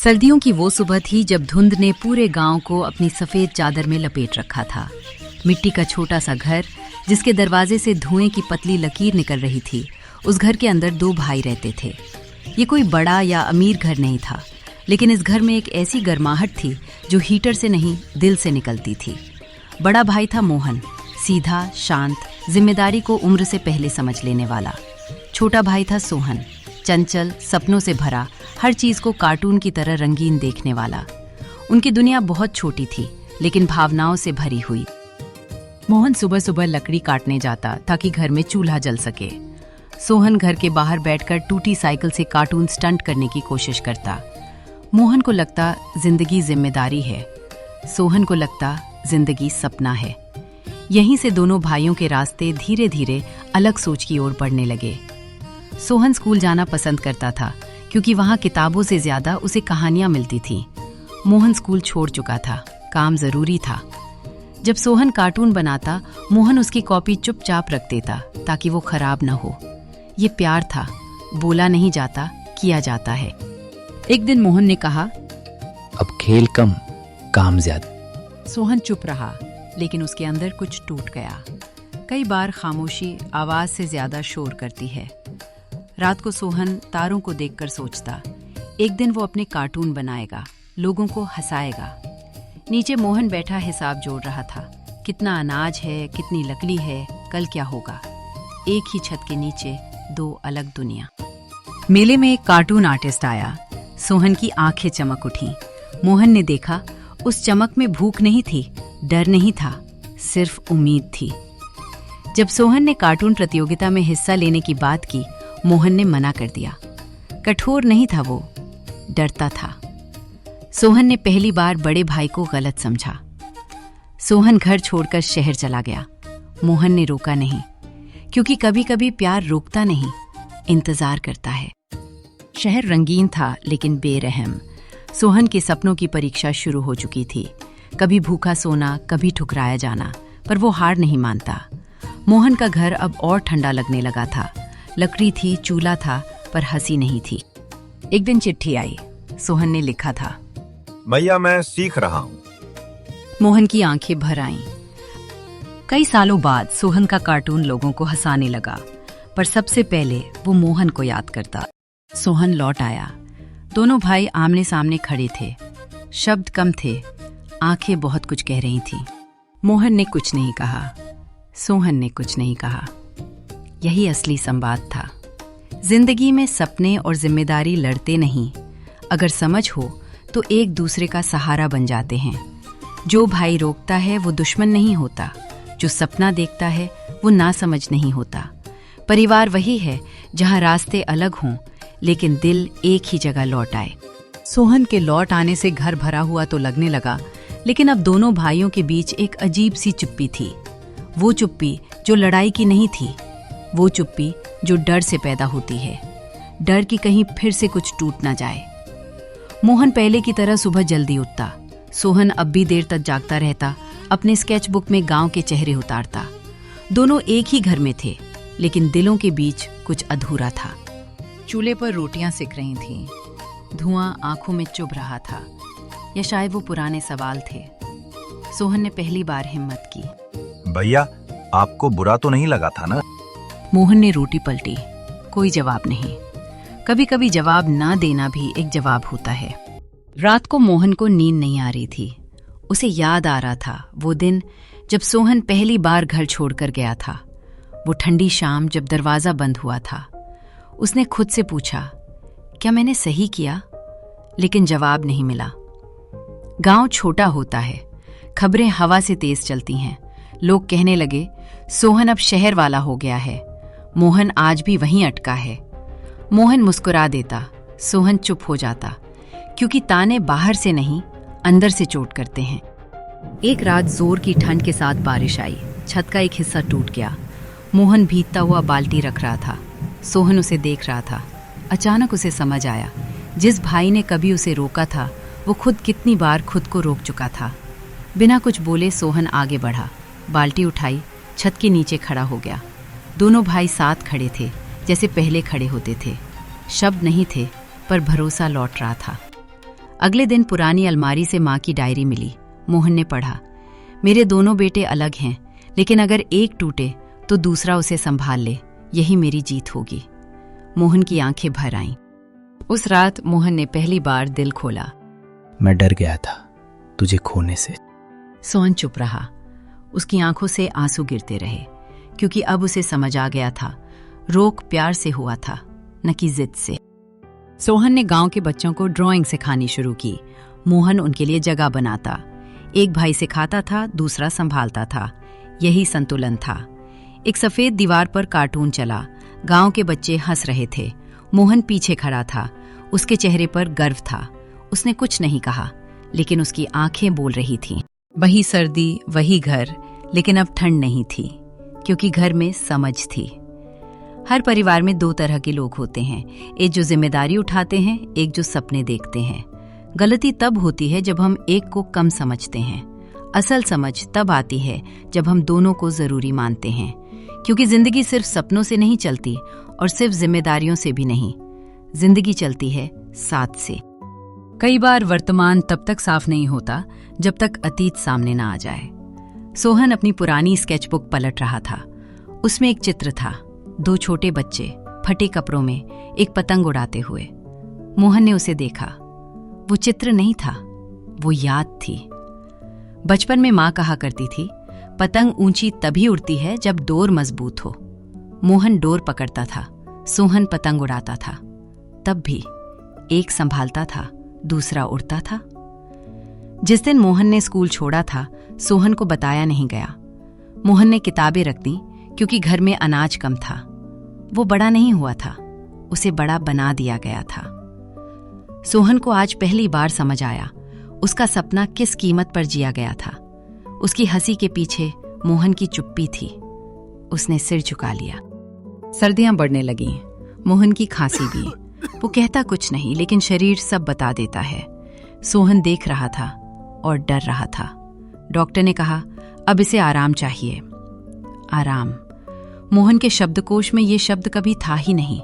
सर्दियों की वो सुबह थी जब धुंध ने पूरे गांव को अपनी सफेद चादर में लपेट रखा था। मिट्टी का छोटा सा घर जिसके दरवाजे से धुएं की पतली लकीर निकल रही थी, उस घर के अंदर दो भाई रहते थे। ये कोई बड़ा या अमीर घर नहीं था, लेकिन इस घर में एक ऐसी गर्माहट थी जो हीटर से नहीं दिल से निकलती थी। बड़ा भाई था मोहन, सीधा, शांत, जिम्मेदारी को उम्र से पहले समझ लेने वाला। छोटा भाई था सोहन, चंचल, सपनों से भरा, हर चीज को कार्टून की तरह रंगीन देखने वाला। उनकी दुनिया बहुत छोटी थी, लेकिन भावनाओं से भरी हुई। मोहन सुबह सुबह लकड़ी काटने जाता ताकि घर में चूल्हा जल सके। सोहन घर के बाहर बैठकर टूटी साइकिल से कार्टून स्टंट करने की कोशिश करता। मोहन को लगता जिंदगी जिम्मेदारी है, सोहन को लगता जिंदगी सपना है। यहीं से दोनों भाइयों के रास्ते धीरे धीरे अलग सोच की ओर बढ़ने लगे। सोहन स्कूल जाना पसंद करता था क्योंकि वहाँ किताबों से ज्यादा उसे कहानियां मिलती थीं। मोहन स्कूल छोड़ चुका था, काम जरूरी था। जब सोहन कार्टून बनाता, मोहन उसकी कॉपी चुपचाप रख देता ताकि वो खराब न हो। ये प्यार था, बोला नहीं जाता, किया जाता है। एक दिन मोहन ने कहा, अब खेल कम, काम ज्यादा। सोहन चुप रहा, लेकिन उसके अंदर कुछ टूट गया। कई बार खामोशी आवाज से ज्यादा शोर करती है। रात को सोहन तारों को देखकर सोचता, एक दिन वो अपने कार्टून बनाएगा, लोगों को हंसाएगा। नीचे मोहन बैठा हिसाब जोड़ रहा था, कितना अनाज है, कितनी लकड़ी है, कल क्या होगा। एक ही छत के नीचे दो अलग दुनिया। मेले में एक कार्टून आर्टिस्ट आया। सोहन की आंखें चमक उठी। मोहन ने देखा, उस चमक में भूख नहीं थी, डर नहीं था, सिर्फ उम्मीद थी। जब सोहन ने कार्टून प्रतियोगिता में हिस्सा लेने की बात की, मोहन ने मना कर दिया। कठोर नहीं था वो, डरता था। सोहन ने पहली बार बड़े भाई को गलत समझा। सोहन घर छोड़कर शहर चला गया। मोहन ने रोका नहीं, क्योंकि कभी कभी प्यार रोकता नहीं, इंतजार करता है। शहर रंगीन था लेकिन बेरहम। सोहन के सपनों की परीक्षा शुरू हो चुकी थी। कभी भूखा सोना, कभी ठुकराया जाना, पर वो हार नहीं मानता। मोहन का घर अब और ठंडा लगने लगा था। लकड़ी थी, चूल्हा था, पर हंसी नहीं थी। एक दिन चिट्ठी आई। सोहन ने लिखा था, भैया मैं सीख रहा हूँ। मोहन की आंखें भर आईं। कई सालों बाद सोहन का कार्टून लोगों को हंसाने लगा, पर सबसे पहले वो मोहन को याद करता। सोहन लौट आया। दोनों भाई आमने सामने खड़े थे। शब्द कम थे, आंखें बहुत कुछ कह रही थीं। मोहन ने कुछ नहीं कहा, सोहन ने कुछ नहीं कहा। यही असली संवाद था। जिंदगी में सपने और जिम्मेदारी लड़ते नहीं, अगर समझ हो तो एक दूसरे का सहारा बन जाते हैं। जो भाई रोकता है वो दुश्मन नहीं होता, जो सपना देखता है वो नासमझ नहीं होता। परिवार वही है जहाँ रास्ते अलग हों, लेकिन दिल एक ही जगह लौट आए। सोहन के लौट आने से घर भरा हुआ तो लगने लगा, लेकिन अब दोनों भाइयों के बीच एक अजीब सी चुप्पी थी। वो चुप्पी जो लड़ाई की नहीं थी, वो चुप्पी जो डर से पैदा होती है। डर कि कहीं फिर से कुछ टूट ना जाए। मोहन पहले की तरह सुबह जल्दी उठता। सोहन अब भी देर तक जागता रहता, अपने स्केच बुक में गांव के चेहरे उतारता। दोनों एक ही घर में थे, लेकिन दिलों के बीच कुछ अधूरा था। चूल्हे पर रोटियां सिक रही थीं। धुआं आंखों में चुभ रहा था, या शायद वो पुराने सवाल थे। सोहन ने पहली बार हिम्मत की, भैया आपको बुरा तो नहीं लगा था ना? मोहन ने रोटी पलटी। कोई जवाब नहीं। कभी कभी जवाब ना देना भी एक जवाब होता है। रात को मोहन को नींद नहीं आ रही थी। उसे याद आ रहा था वो दिन जब सोहन पहली बार घर छोड़कर गया था। वो ठंडी शाम जब दरवाजा बंद हुआ था। उसने खुद से पूछा, क्या मैंने सही किया? लेकिन जवाब नहीं मिला। गांव छोटा होता है, खबरें हवा से तेज चलती हैं। लोग कहने लगे, सोहन अब शहर वाला हो गया है। मोहन आज भी वहीं अटका है। मोहन मुस्कुरा देता, सोहन चुप हो जाता, क्योंकि ताने बाहर से नहीं, अंदर से चोट करते हैं। एक रात जोर की ठंड के साथ बारिश आई। छत का एक हिस्सा टूट गया। मोहन भीगता हुआ बाल्टी रख रहा था। सोहन उसे देख रहा था। अचानक उसे समझ आया, जिस भाई ने कभी उसे रोका था, वो खुद कितनी बार खुद को रोक चुका था। बिना कुछ बोले सोहन आगे बढ़ा, बाल्टी उठाई, छत के नीचे खड़ा हो गया। दोनों भाई साथ खड़े थे, जैसे पहले खड़े होते थे। शब्द नहीं थे, पर भरोसा लौट रहा था। अगले दिन पुरानी अलमारी से माँ की डायरी मिली। मोहन ने पढ़ा, मेरे दोनों बेटे अलग हैं, लेकिन अगर एक टूटे तो दूसरा उसे संभाल ले, यही मेरी जीत होगी। मोहन की आंखें भर आईं। उस रात मोहन ने पहली बार दिल खोला। मैं डर गया था तुझे खोने से। सोहन चुप रहा। उसकी आंखों से आंसू गिरते रहे, क्योंकि अब उसे समझ आ गया था, रोक प्यार से हुआ था, न कि जिद से। सोहन ने गांव के बच्चों को ड्राइंग सिखानी शुरू की। मोहन उनके लिए जगह बनाता। एक भाई सिखाता था, दूसरा संभालता था। यही संतुलन था। एक सफेद दीवार पर कार्टून चला। गांव के बच्चे हंस रहे थे। मोहन पीछे खड़ा था। उसके चेहरे पर गर्व था। उसने कुछ नहीं कहा, लेकिन उसकी आंखें बोल रही थीं। वही सर्दी, वही घर, लेकिन अब ठंड नहीं थी, क्योंकि घर में समझ थी। हर परिवार में दो तरह के लोग होते हैं, एक जो जिम्मेदारी उठाते हैं, एक जो सपने देखते हैं। गलती तब होती है जब हम एक को कम समझते हैं। असल समझ तब आती है जब हम दोनों को जरूरी मानते हैं, क्योंकि जिंदगी सिर्फ सपनों से नहीं चलती और सिर्फ जिम्मेदारियों से भी नहीं। जिंदगी चलती है साथ से। कई बार वर्तमान तब तक साफ नहीं होता जब तक अतीत सामने ना आ जाए। सोहन अपनी पुरानी स्केचबुक पलट रहा था। उसमें एक चित्र था, दो छोटे बच्चे फटे कपड़ों में एक पतंग उड़ाते हुए। मोहन ने उसे देखा। वो चित्र नहीं था, वो याद थी। बचपन में माँ कहा करती थी, पतंग ऊंची तभी उड़ती है जब डोर मजबूत हो। मोहन डोर पकड़ता था, सोहन पतंग उड़ाता था। तब भी एक संभालता था, दूसरा उड़ता था। जिस दिन मोहन ने स्कूल छोड़ा था, सोहन को बताया नहीं गया। मोहन ने किताबें रख दी, क्योंकि घर में अनाज कम था। वो बड़ा नहीं हुआ था, उसे बड़ा बना दिया गया था। सोहन को आज पहली बार समझ आया उसका सपना किस कीमत पर जिया गया था। उसकी हंसी के पीछे मोहन की चुप्पी थी। उसने सिर झुका लिया। सर्दियां बढ़ने लगीं, मोहन की खांसी भी। वो कहता कुछ नहीं, लेकिन शरीर सब बता देता है। सोहन देख रहा था और डर रहा था। डॉक्टर ने कहा, अब इसे आराम चाहिए। आराम। मोहन के शब्दकोश में ये शब्द कभी था ही नहीं।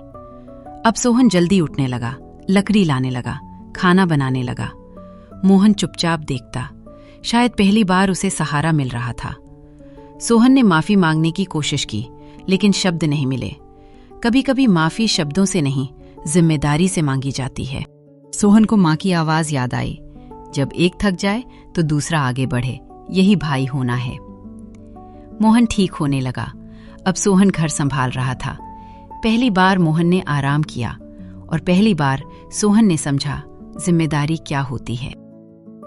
अब सोहन जल्दी उठने लगा, लकड़ी लाने लगा, खाना बनाने लगा। मोहन चुपचाप देखता। शायद पहली बार उसे सहारा मिल रहा था। सोहन ने माफी मांगने की कोशिश की, लेकिन शब्द नहीं मिले। कभी कभी माफी शब्दों से नहीं, जिम्मेदारी से मांगी जाती है। सोहन को माँ की आवाज याद आई, जब एक थक जाए तो दूसरा आगे बढ़े, यही भाई होना है। मोहन ठीक होने लगा। अब सोहन घर संभाल रहा था। पहली बार मोहन ने आराम किया, और पहली बार सोहन ने समझा जिम्मेदारी क्या होती है।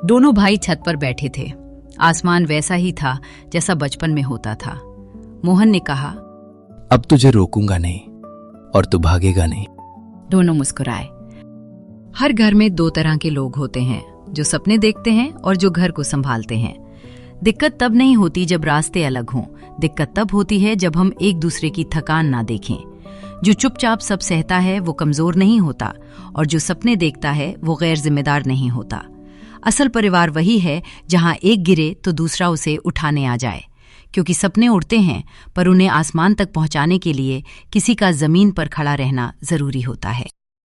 दोनों भाई छत पर बैठे थे। आसमान वैसा ही था जैसा बचपन में होता था। मोहन ने कहा, अब तुझे रोकूंगा नहीं और तू भागेगा नहीं। दोनों मुस्कुराए। हर घर में दो तरह के लोग होते हैं, जो सपने देखते हैं और जो घर को संभालते हैं। दिक्कत तब नहीं होती जब रास्ते अलग हों, दिक्कत तब होती है जब हम एक दूसरे की थकान ना देखें। जो चुपचाप सब सहता है वो कमजोर नहीं होता, और जो सपने देखता है वो गैर जिम्मेदार नहीं होता। असल परिवार वही है जहां एक गिरे तो दूसरा उसे उठाने आ जाए, क्योंकि सपने उड़ते हैं, पर उन्हें आसमान तक पहुंचाने के लिए किसी का जमीन पर खड़ा रहना जरूरी होता है।